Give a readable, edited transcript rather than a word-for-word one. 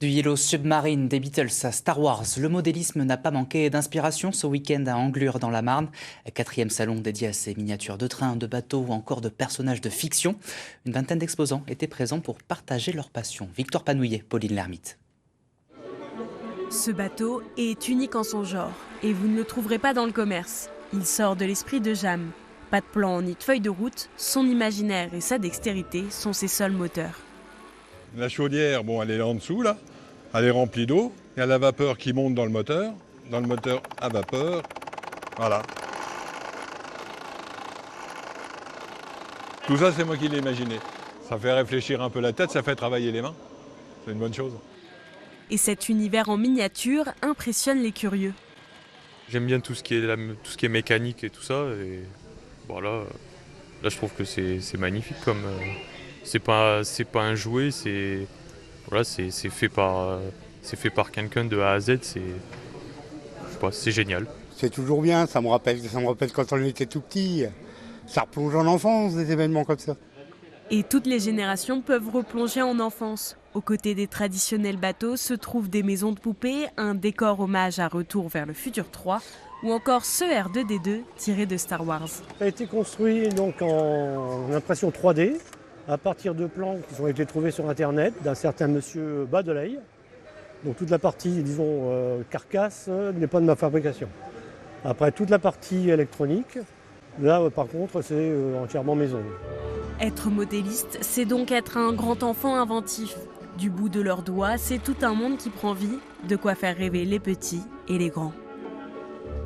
Du Yellow Submarine des Beatles à Star Wars, le modélisme n'a pas manqué d'inspiration ce week-end à Anglure dans la Marne. 4e salon dédié à ces miniatures de trains, de bateaux ou encore de personnages de fiction. Une vingtaine d'exposants étaient présents pour partager leur passion. Victoire Panouillet, Pauline Lermite. Ce bateau est unique en son genre et vous ne le trouverez pas dans le commerce. Il sort de l'esprit de Jam. Pas de plan ni de feuille de route, son imaginaire et sa dextérité sont ses seuls moteurs. La chaudière, bon, elle est là en dessous, là. Elle est remplie d'eau. Il y a la vapeur qui monte dans le moteur à vapeur. Voilà. Tout ça, c'est moi qui l'ai imaginé. Ça fait réfléchir un peu la tête, ça fait travailler les mains. C'est une bonne chose. Et cet univers en miniature impressionne les curieux. J'aime bien tout ce qui est mécanique et tout ça. Et voilà, là, je trouve que c'est magnifique. C'est pas un jouet, c'est fait par quelqu'un de A à Z. C'est génial. C'est toujours bien, ça me rappelle quand on était tout petit. Ça replonge en enfance, des événements comme ça. Et toutes les générations peuvent replonger en enfance. Aux côtés des traditionnels bateaux se trouvent des maisons de poupées, un décor hommage à Retour vers le futur 3 ou encore ce R2D2 tiré de Star Wars. Ça a été construit donc en impression 3D à partir de plans qui ont été trouvés sur internet d'un certain monsieur Badeley. Donc toute la partie, disons, carcasse n'est pas de ma fabrication. Après toute la partie électronique, là par contre c'est entièrement maison. Être modéliste, c'est donc être un grand enfant inventif. Du bout de leurs doigts, c'est tout un monde qui prend vie, de quoi faire rêver les petits et les grands.